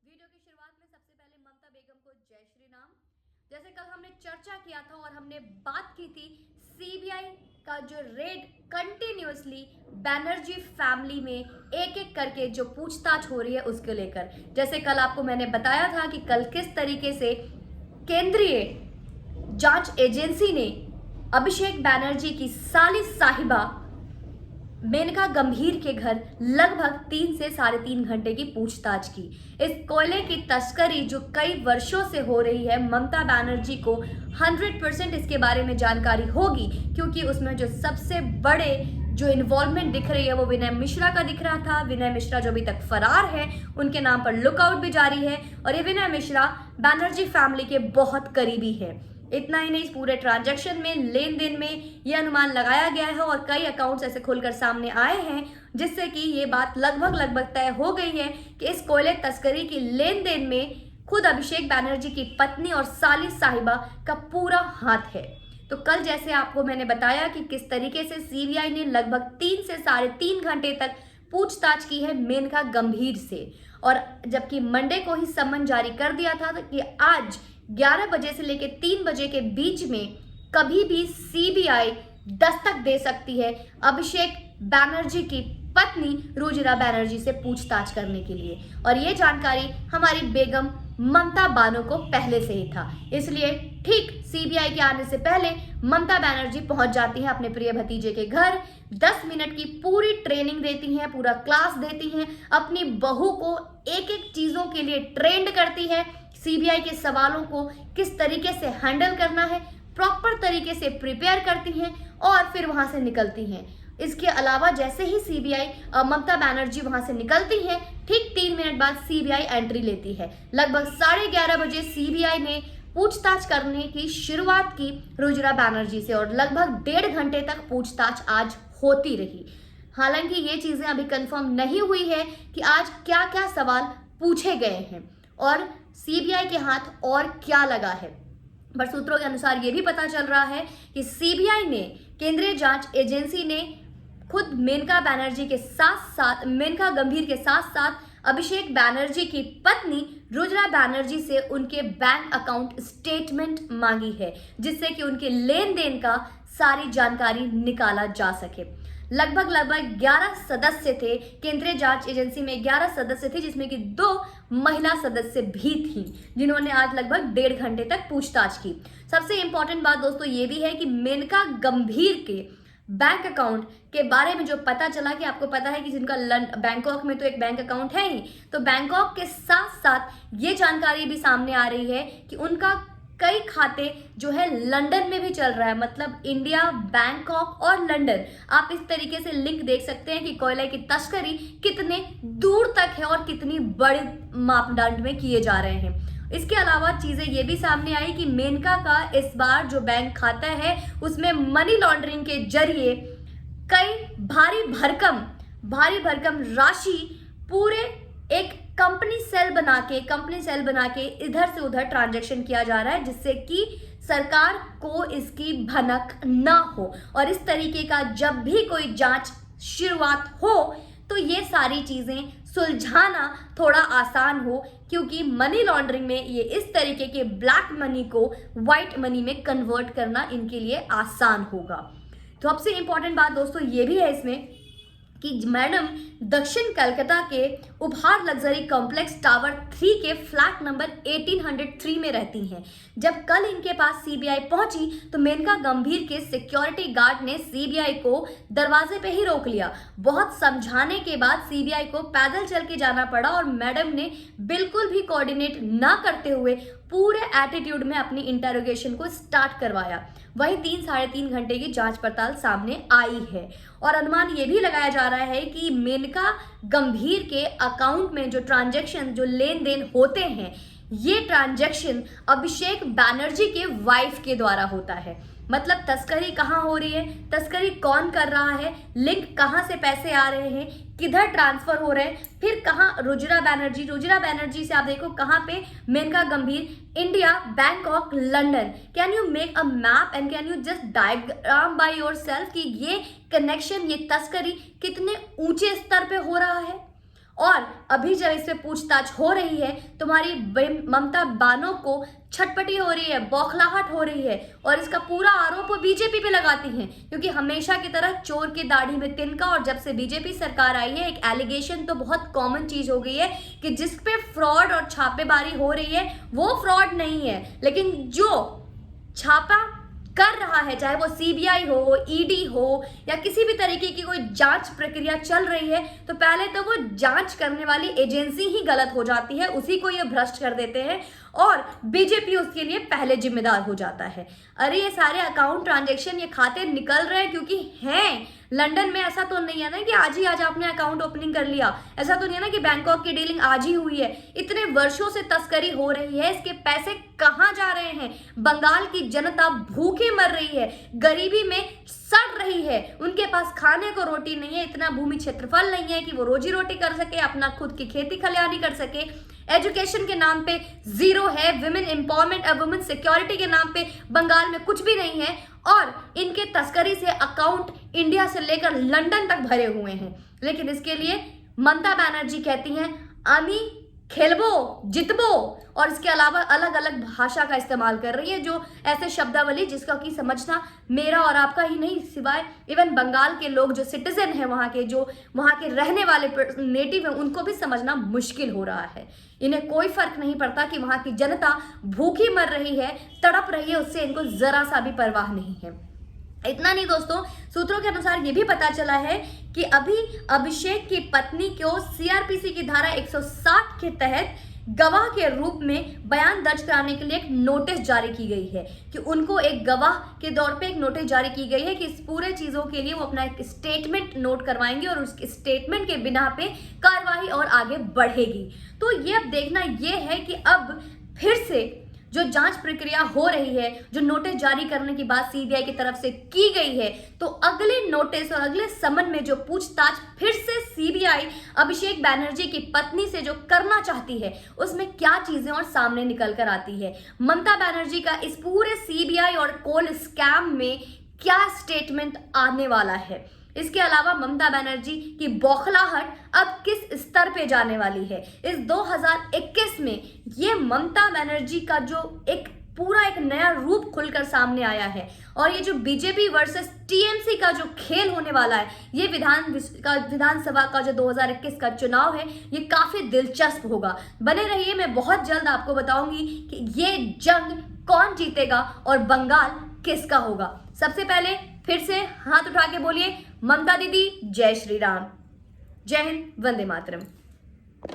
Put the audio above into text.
Video की शुरुआत में सबसे पहले ममता बेगम को जय श्री राम। जैसे कल हमने चर्चा किया था और हमने बात की थी सीबीआई का जो रेड कंटिन्यूअसली बैनर्जी फैमिली में एक एक करके जो पूछताछ हो रही है उसको लेकर। जैसे कल आपको मैंने बताया था कि कल किस तरीके से केंद्रीय जांच एजेंसी ने अभिषेक बैनर्जी की साली साहिबा मेनका गंभीर के घर लगभग 3 से 3.5 घंटे की पूछताछ की। इस कोयले की तस्करी जो कई वर्षों से हो रही है, ममता बनर्जी को 100% इसके बारे में जानकारी होगी, क्योंकि उसमें जो सबसे बड़े जो इन्वॉल्वमेंट दिख रही है वो विनय मिश्रा का दिख रहा था। विनय मिश्रा जो अभी तक फरार है, उनके नाम पर लुकआउट भी जारी है और ये विनय मिश्रा बनर्जी फैमिली के बहुत करीबी है। इतना ही नहीं, इस पूरे ट्रांजैक्शन में, लेन देन में ये अनुमान लगाया गया है और कई अकाउंट्स ऐसे खुलकर सामने आए हैं जिससे कि ये बात लगभग तय हो गई है कि इस कोयले तस्करी की लेन देन में खुद अभिषेक बैनर्जी की पत्नी और साली साहिबा का पूरा हाथ है। तो कल जैसे आपको मैंने बताया कि किस तरीके से सीबीआई ने लगभग 3 से 3.5 घंटे तक पूछताछ की है मेनका गंभीर से, और जबकि मंडे को ही सम्मन जारी कर दिया था कि आज 11 बजे से लेकर 3 बजे के बीच में कभी भी सीबीआई दस्तक दे सकती है अभिषेक बैनर्जी की पत्नी रुजिरा बैनर्जी से पूछताछ करने के लिए। और ये जानकारी हमारी बेगम ममता बानो को पहले से ही था, इसलिए ठीक सीबीआई के आने से पहले ममता बनर्जी पहुंच जाती हैं अपने प्रिय भतीजे के घर। 10 मिनट की पूरी ट्रेनिंग देती हैं, पूरा क्लास देती हैं, अपनी बहू को एक एक चीजों के लिए ट्रेंड करती है। सीबीआई के सवालों को किस तरीके से हैंडल करना है प्रॉपर तरीके से प्रिपेयर करती हैं और फिर वहां से निकलती हैं। इसके अलावा जैसे ही सीबीआई ममता बनर्जी वहां से निकलती हैं, ठीक 3 मिनट बाद सीबीआई एंट्री लेती है। लगभग 11:30 बजे सीबीआई ने पूछताछ करने की शुरुआत की रुजिरा बैनर्जी से और लगभग 1.5 घंटे तक पूछताछ आज होती रही। हालांकि ये चीजें अभी कंफर्म नहीं हुई है कि आज क्या क्या सवाल पूछे गए हैं और सीबीआई के हाथ और क्या लगा है, पर सूत्रों के अनुसार ये भी पता चल रहा है कि सीबीआई ने, केंद्रीय जांच एजेंसी ने खुद मेनका बनर्जी के साथ साथ, मेनका गंभीर के साथ साथ अभिषेक बैनर्जी की पत्नी रुजिरा बैनर्जी से उनके बैंक अकाउंट स्टेटमेंट मांगी है, जिससे कि उनके लेन देन का सारी जानकारी निकाला जा सके। लगभग 11 सदस्य थे, केंद्रीय जांच एजेंसी में 11 सदस्य थे, जिसमें कि 2 महिला सदस्य भी थी, जिन्होंने आज लगभग 1.5 घंटे तक पूछताछ की। सबसे इंपॉर्टेंट बात दोस्तों ये भी है कि मेनका गंभीर के बैंक अकाउंट के बारे में जो पता चला कि आपको पता है कि जिनका बैंकॉक में तो एक बैंक अकाउंट है ही, तो बैंकॉक के साथ साथ ये जानकारी भी सामने आ रही है कि उनका कई खाते जो है लंदन में भी चल रहा है। मतलब इंडिया, बैंकॉक और लंदन, आप इस तरीके से लिंक देख सकते हैं कि कोयले की तस्करी कितने दूर तक है और कितनी बड़ी मापदंड में किए जा रहे हैं। इसके अलावा चीजें ये भी सामने आई कि मेनका का इस बार जो बैंक खाता है उसमें मनी लॉन्ड्रिंग के जरिए कई भारी भरकम राशि पूरे एक कंपनी सेल बना के इधर से उधर ट्रांजैक्शन किया जा रहा है, जिससे कि सरकार को इसकी भनक ना हो और इस तरीके का जब भी कोई जांच शुरुआत हो तो ये सारी चीजें सुलझाना थोड़ा आसान हो, क्योंकि मनी लॉन्ड्रिंग में ये इस तरीके के ब्लैक मनी को व्हाइट मनी में कन्वर्ट करना इनके लिए आसान होगा। तो सबसे इंपॉर्टेंट बात दोस्तों ये भी है इसमें कि मैडम दक्षिण कलकत्ता के उपहार लग्जरी कॉम्प्लेक्स टावर 3 के फ्लैट नंबर 1803 में रहती हैं। जब कल इनके पास सीबीआई पहुंची तो मेनका गंभीर के सिक्योरिटी गार्ड ने सीबीआई को दरवाजे पे ही रोक लिया। बहुत समझाने के बाद सीबीआई को पैदल चल के जाना पड़ा और मैडम ने बिल्कुल भी कोऑर्डिनेट ना करते हुए पूरे एटीट्यूड में अपनी इंटरोगेशन को स्टार्ट करवाया। वही 3-3.5 घंटे की जांच पड़ताल सामने आई है और अनुमान ये भी लगाया जा रहा है कि मेनका गंभीर के अकाउंट में जो ट्रांजैक्शन, जो लेन देन होते हैं, ये ट्रांजैक्शन अभिषेक बैनर्जी के वाइफ के द्वारा होता है। मतलब तस्करी कहाँ हो रही है, तस्करी कौन कर रहा है, लिंक कहाँ से पैसे आ रहे हैं, किधर ट्रांसफर हो रहे हैं, फिर कहाँ रुजिरा बैनर्जी से आप देखो कहाँ पे मेनका गंभीर, India, Bangkok, London. Can you make a map and can you just diagram by yourself कि ये कनेक्शन, ये तस्करी कितने ऊंचे स्तर पे हो रहा है और अभी जब इस पे पूछताछ हो रही है, तुम्हारी ममता बानो को छटपटी हो रही है, बौखलाहट हो रही है और इसका पूरा आरोप वो बीजेपी पे लगाती हैं, क्योंकि हमेशा की तरह चोर की दाढ़ी में तिनका। और जब से बीजेपी सरकार आई है, एक एलिगेशन तो बहुत कॉमन चीज हो गई है कि जिस पे फ्रॉड और छापेमारी हो रही है वो फ्रॉड नहीं है, लेकिन जो छापा कर रहा है, चाहे वो सीबीआई हो, ईडी हो या किसी भी तरीके की कोई जांच प्रक्रिया चल रही है, तो पहले तो वो जांच करने वाली एजेंसी ही गलत हो जाती है, उसी को ये भ्रष्ट कर देते हैं और बीजेपी उसके लिए पहले जिम्मेदार हो जाता है। अरे ये सारे अकाउंट ट्रांजैक्शन, ये खाते निकल रहे हैं क्योंकि हैं लंदन में। ऐसा तो नहीं है ना कि आज ही आज आपने अकाउंट ओपनिंग कर लिया, ऐसा तो नहीं है ना कि बैंकॉक की डीलिंग आज ही हुई है। इतने वर्षों से तस्करी हो रही है, इसके पैसे कहाँ जा रहे हैं? बंगाल की जनता भूखे मर रही है, गरीबी में सड़ रही है, उनके पास खाने को रोटी नहीं है, इतना भूमि क्षेत्रफल नहीं है कि वो रोजी रोटी कर सके, अपना खुद की खेती खलिहानी कर सके। एजुकेशन के नाम पे जीरो है, विमेन एम्पावरमेंट और वुमेन सिक्योरिटी के नाम पे बंगाल में कुछ भी नहीं है और इनके तस्करी से अकाउंट इंडिया से लेकर लंदन तक भरे हुए हैं। लेकिन इसके लिए ममता बनर्जी कहती हैं आमी खेलबो जितबो, और इसके अलावा अलग अलग भाषा का इस्तेमाल कर रही है, जो ऐसे शब्दावली जिसका कि समझना मेरा और आपका ही नहीं, सिवाय इवन बंगाल के लोग जो सिटीजन है वहाँ के, जो वहाँ के रहने वाले नेटिव हैं, उनको भी समझना मुश्किल हो रहा है। इन्हें कोई फर्क नहीं पड़ता कि वहाँ की जनता भूखी मर रही है, तड़प रही है, उससे इनको जरा सा भी परवाह नहीं है। इतना नहीं दोस्तों, सूत्रों के अनुसार ये भी पता चला है कि अभी अभिषेक की पत्नी को सीआरपीसी की धारा 160 के तहत गवाह के रूप में बयान दर्ज कराने के लिए एक नोटिस जारी की गई है, कि उनको एक गवाह के तौर पे एक नोटिस जारी की गई है कि इस पूरे चीजों के लिए वो अपना एक स्टेटमेंट नोट करवाएंगे और उस स्टेटमेंट के बिना पे कार्रवाई और आगे बढ़ेगी। तो ये अब देखना ये है कि अब फिर से जो जांच प्रक्रिया हो रही है, जो नोटिस जारी करने की बात सीबीआई की तरफ से की गई है, तो अगले नोटिस और अगले समन में जो पूछताछ फिर से सीबीआई अभिषेक बैनर्जी की पत्नी से जो करना चाहती है, उसमें क्या चीजें और सामने निकल कर आती है। ममता बनर्जी का इस पूरे सीबीआई और कोल स्कैम में क्या स्टेटमेंट आने वाला है। इसके अलावा ममता बनर्जी की बौखलाहट अब किस स्तर पे जाने वाली है। इस 2021 में ये ममता बनर्जी का जो एक पूरा एक नया रूप खुलकर सामने आया है, और ये जो बीजेपी वर्सेस टीएमसी का जो खेल होने वाला है, ये विधानसभा का जो 2021 का चुनाव है, ये काफी दिलचस्प होगा। बने रहिए, मैं बहुत जल्द आपको बताऊंगी कि ये जंग कौन जीतेगा और बंगाल किसका होगा। सबसे पहले फिर से हाथ उठा के बोलिए ममता दीदी जय श्री राम, जय हिंद, वंदे मातरम।